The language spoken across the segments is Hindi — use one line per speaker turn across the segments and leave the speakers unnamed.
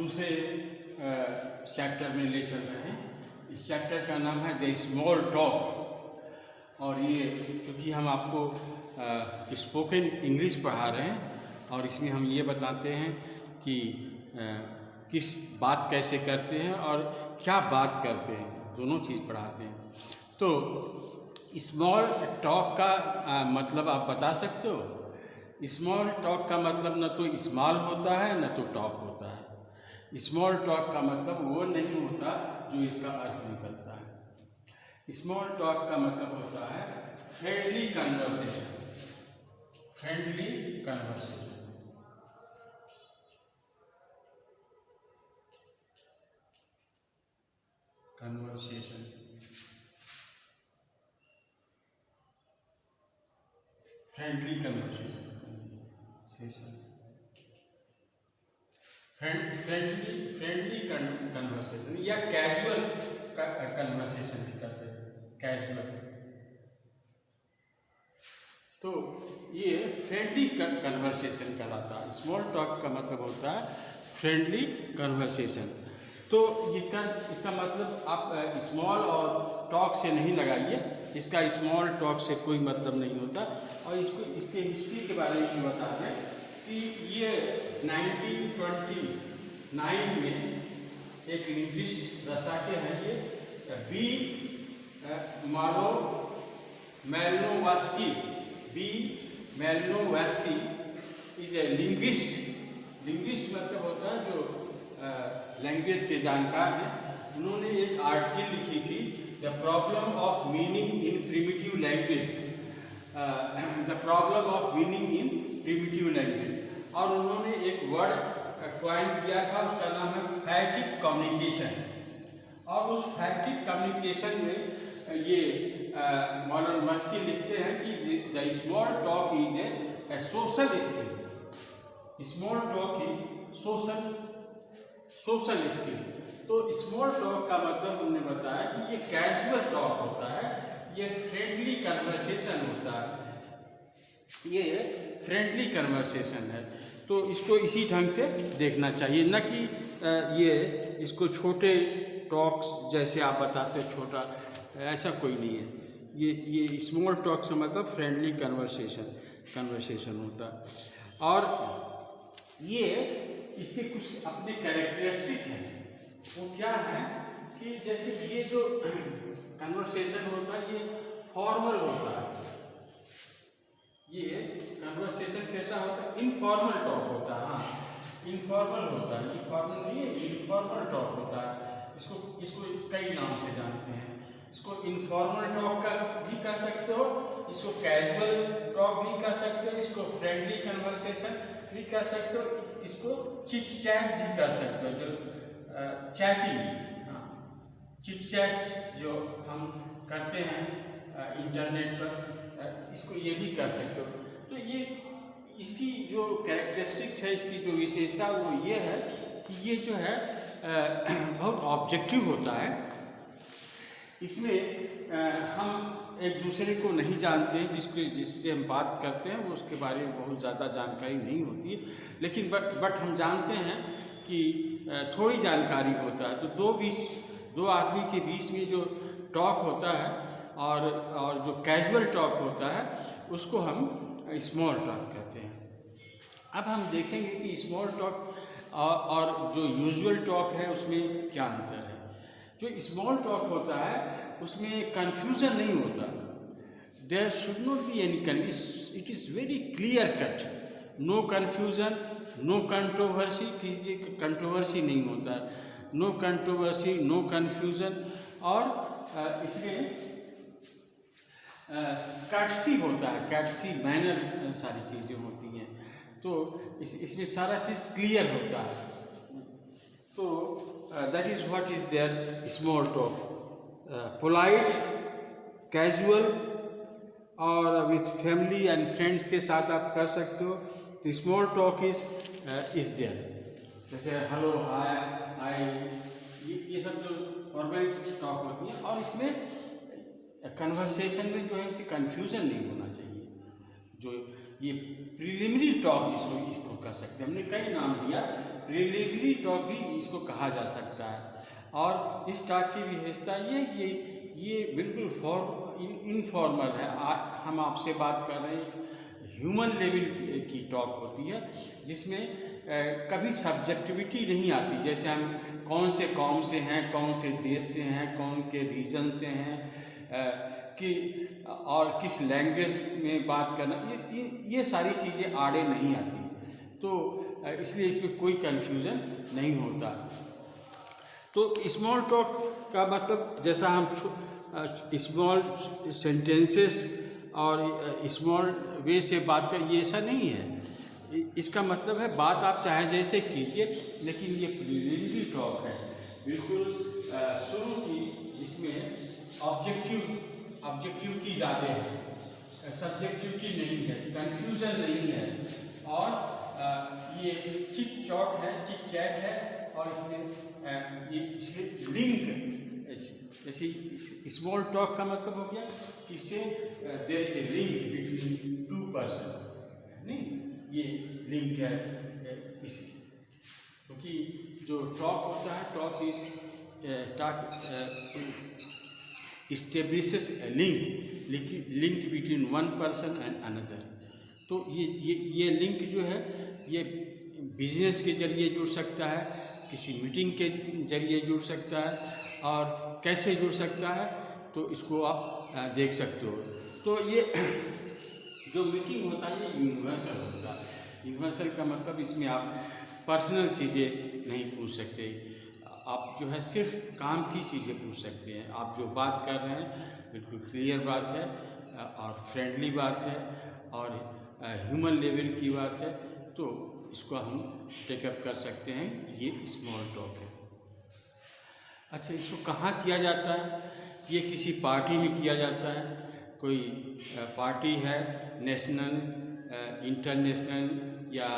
दूसरे चैप्टर में ले चल रहे हैं। इस चैप्टर का नाम है द स्मॉल टॉक। और ये क्योंकि हम आपको स्पोकन इंग्लिश पढ़ा रहे हैं और इसमें हम ये बताते हैं कि किस बात कैसे करते हैं और क्या बात करते हैं, दोनों चीज़ पढ़ाते हैं। तो स्मॉल टॉक का मतलब आप बता सकते हो? स्मॉल टॉक का मतलब न तो स्मॉल होता है न तो टॉक होता है। स्मॉल टॉक का मतलब वो नहीं होता जो इसका अर्थ निकलता है। स्मॉल टॉक का मतलब होता है friendly conversation. Friendly conversation, conversation, friendly conversation, friendly conversation या कैजुअल कन्वर्सेशन भी कहते हैं, कैजुअल। तो ये फ्रेंडली कन्वर्सेशन कहलाता है। स्मॉल टॉक का मतलब होता है फ्रेंडली कन्वर्सेशन। तो इसका मतलब आप स्मॉल और टॉक से नहीं लगाइए, इसका स्मॉल टॉक से कोई मतलब नहीं होता। और इसके हिस्ट्री के बारे में बता दें कि ये 1929 में एक लिंग्विस्ट रसा के हैं, ये B Malinowski is a linguist. Linguist मतलब होता है जो लैंग्वेज के जानकार हैं। उन्होंने एक आर्टिकल लिखी थी, the problem of meaning in primitive language, the problem of meaning in primitive language. और उन्होंने एक वर्ड क्वाइन किया था, उसका नाम है फैक्टिव कम्युनिकेशन। और उस फैक्टिव कम्युनिकेशन में ये मैलिनोवस्की लिखते हैं कि the small talk is a social skill. Small talk is social skill. तो स्मॉल टॉक का मतलब उन्होंने बताया कि ये कैजुअल टॉक होता है, ये फ्रेंडली कन्वर्सेशन होता है, ये फ्रेंडली कन्वर्सेशन है। तो इसको इसी ढंग से देखना चाहिए, न कि ये इसको छोटे टॉक्स जैसे आप बताते हो छोटा, ऐसा कोई नहीं है। ये स्मॉल टॉक से मतलब फ्रेंडली कन्वर्सेशन होता है। और ये इसके कुछ अपने कैरेक्टरिस्टिक हैं। वो क्या है कि जैसे ये जो कन्वर्सेशन होता है ये फॉर्मल होता है। ये कन्वर्सेशन कैसा होता है? इनफॉर्मल टॉक होता है। हाँ, इनफॉर्मल होता है, ये फॉर्मल नहीं है, इनफॉर्मल टॉक होता है। इसको कई नाम से जानते हैं। इसको इनफॉर्मल टॉक का भी कह सकते हो, इसको कैजुअल टॉक भी कह सकते हो, इसको फ्रेंडली कन्वर्सेशन भी कह सकते हो, इसको चिट चैट भी कह सकते हो, जो चैटिंग, हाँ, चिट चैट जो हम करते हैं इंटरनेट पर, इसको ये भी कह सकते हो। तो ये इसकी जो कैरेक्टरिस्टिक्स है, इसकी जो विशेषता वो ये है कि ये जो है बहुत ऑब्जेक्टिव होता है। इसमें हम एक दूसरे को नहीं जानते हैं, जिससे हम बात करते हैं वो उसके बारे में बहुत ज़्यादा जानकारी नहीं होती है, लेकिन बट हम जानते हैं कि थोड़ी जानकारी होता है। तो दो आदमी के बीच में जो टॉक होता है और जो कैजुअल टॉक होता है उसको हम स्मॉल टॉक कहते हैं। अब हम देखेंगे कि स्मॉल टॉक और जो यूजुअल टॉक है उसमें क्या अंतर है। जो स्मॉल टॉक होता है उसमें कन्फ्यूज़न नहीं होता, there should not be any confusion, it is very clear cut, no confusion, no controversy, किसी कंट्रोवर्सी नहीं होता है, नो कंट्रोवर्सी, नो कन्फ्यूज़न। और इसमें कर्टसी होता है, कर्टसी मैनर सारी चीज़ें होती हैं। तो इसमें सारा चीज़ क्लियर होता है। तो that is what is there small talk. Polite, casual और विथ फैमिली एंड फ्रेंड्स के साथ आप कर सकते हो। तो स्मॉल टॉक इज़ देयर, जैसे हेलो, हाय, ये सब जो नॉर्मल टॉक होती है। और इसमें कन्वर्सेशन में जो है इसे कन्फ्यूज़न नहीं होना चाहिए। जो ये प्रिलिमिनरी टॉक इसको कह सकते हैं, हमने कई नाम दिया, रिलेवरी टॉक भी इसको कहा जा सकता है। और इस टॉक की विशेषता ये बिल्कुल इनफॉर्मल है। हम आपसे बात कर रहे हैं, ह्यूमन लेवल की टॉक होती है, जिसमें कभी सब्जेक्टिविटी नहीं आती। जैसे हम कौन से कौम से हैं, कौन से देश से हैं, कौन के रीजन से हैं, कि और किस लैंग्वेज में बात करना, ये सारी चीज़ें आड़े नहीं आती। तो इसलिए इसमें कोई कन्फ्यूज़न नहीं होता। तो स्मॉल टॉक का मतलब, जैसा हम स्मॉल सेंटेंसेस और स्मॉल वे से बात कर, ये ऐसा नहीं है। इसका मतलब है बात आप चाहे जैसे कीजिए, लेकिन ये प्रिलिमिनरी टॉक है, बिल्कुल शुरू की, जिसमें ऑब्जेक्टिविटी ज़्यादा है, सब्जेक्टिविटी नहीं है, कन्फ्यूज़न नहीं है। और ये चिट चैट है, और इसमें इसमें लिंक, जैसे स्मॉल टॉक का मतलब हो गया, इससे there is a link between two person, नहीं, ये लिंक है इसी, क्योंकि जो टॉक होता है, talk establishes a link between one person and another. तो ये लिंक जो है, ये बिजनेस के जरिए जुड़ सकता है, किसी मीटिंग के जरिए जुड़ सकता है, और कैसे जुड़ सकता है तो इसको आप देख सकते हो। तो ये जो मीटिंग होता है, ये यूनिवर्सल होता है। यूनिवर्सल का मतलब, इसमें आप पर्सनल चीज़ें नहीं पूछ सकते, आप जो है सिर्फ काम की चीज़ें पूछ सकते हैं। आप जो बात कर रहे हैं बिल्कुल क्लियर बात है, और फ्रेंडली बात है, और ह्यूमन लेवल की बात है, तो इसको हम टेकअप कर सकते हैं। ये स्मॉल टॉक है। अच्छा, इसको कहाँ किया जाता है? ये किसी पार्टी में किया जाता है। कोई पार्टी है, नेशनल, इंटरनेशनल या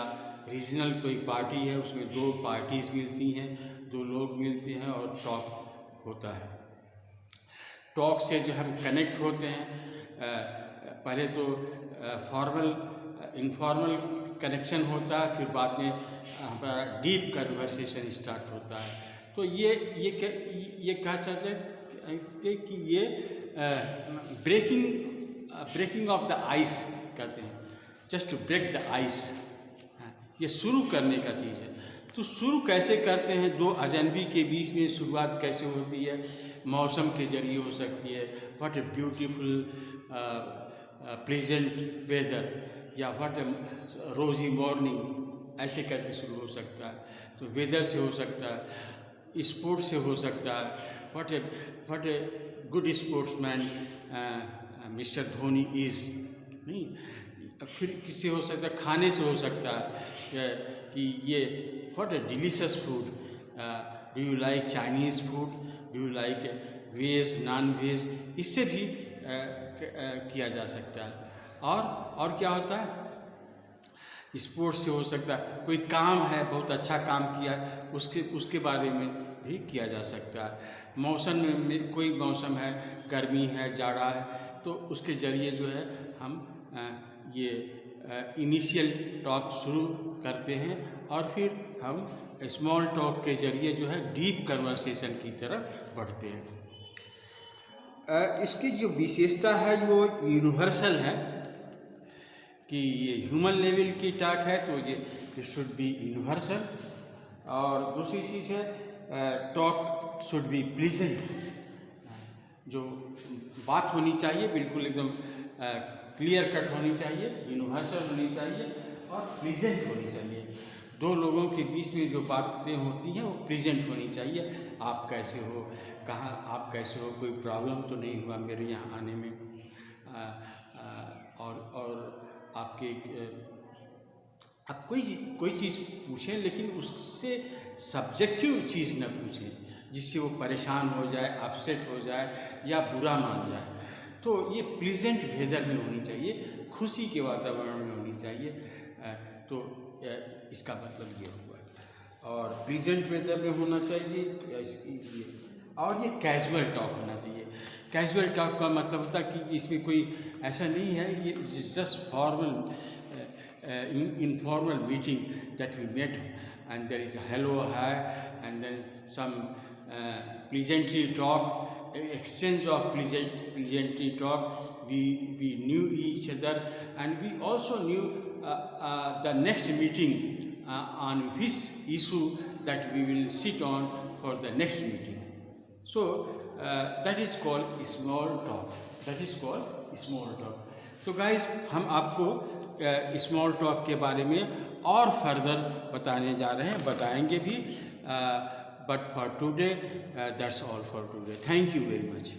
रीजनल कोई पार्टी है, उसमें दो पार्टीज़ मिलती हैं, दो लोग मिलते हैं, और टॉक होता है। टॉक से जो हम कनेक्ट होते हैं, पहले तो इनफॉर्मल कनेक्शन होता है, फिर बाद में हमारा डीप कन्वर्सेशन स्टार्ट होता है। तो ये कहा चाहते हैं कि ये ब्रेकिंग ऑफ द आइस कहते हैं, just to break the ice. ये शुरू करने का चीज़ है। तो शुरू कैसे करते हैं? दो अजनबी के बीच में शुरुआत कैसे होती है? मौसम के जरिए हो सकती है, what a beautiful pleasant weather, या व्हाट ए रोजी मॉर्निंग, ऐसे करके शुरू हो सकता है। तो वेदर से हो सकता है, स्पोर्ट्स से हो सकता है, what a good sportsman mister Dhoni is, नहीं। फिर किससे हो सकता है? खाने से हो सकता है कि ये what a delicious food, do you like Chinese food, do you like veg non veg, इससे भी किया जा सकता है। और क्या होता है? स्पोर्ट्स से हो सकता है, कोई काम है, बहुत अच्छा काम किया है, उसके बारे में भी किया जा सकता है। मौसम में कोई मौसम है, गर्मी है, जाड़ा है, तो उसके ज़रिए जो है हम ये इनिशियल टॉक शुरू करते हैं, और फिर हम स्मॉल टॉक के ज़रिए जो है डीप कन्वर्सेशन की तरफ बढ़ते हैं। इसकी जो विशेषता है वो यूनिवर्सल है, कि ये ह्यूमन लेवल की टॉक है, तो ये इट शुड बी यूनिवर्सल। और दूसरी चीज़ है, टॉक शुड बी प्लीजेंट, जो बात होनी चाहिए बिल्कुल एकदम क्लियर कट होनी चाहिए, यूनिवर्सल होनी चाहिए, और प्लीजेंट होनी चाहिए। दो लोगों के बीच में जो बातें होती हैं वो प्लीजेंट होनी चाहिए। आप कैसे हो, कहाँ आप कैसे हो, कोई प्रॉब्लम तो नहीं हुआ मेरे यहाँ आने में, और आपके आप कोई चीज़ पूछें, लेकिन उससे सब्जेक्टिव चीज़ न पूछें जिससे वो परेशान हो जाए, अपसेट हो जाए, या बुरा मान जाए। तो ये प्लीजेंट वेदर में होनी चाहिए, खुशी के वातावरण में होनी चाहिए। तो इसका मतलब ये हुआ, और प्लीजेंट वेदर में होना चाहिए, और ये कैजुअल टॉक होना चाहिए। कैजुअल टॉक का मतलब होता है कि इसमें कोई ऐसा नहीं है, ये just formal informal meeting that we met and there is a hello, hi, and then some pleasantry talk, exchange of pleasantry talk. We knew each other, and we also knew the next meeting on which issue that we will sit on for the next meeting. So that is called small talk. That is called small talk. तो गाइस, हम आपको स्मॉल टॉक के बारे में और फर्दर बताने जा रहे हैं, बताएंगे भी. But for today that's all for today. Thank you very much.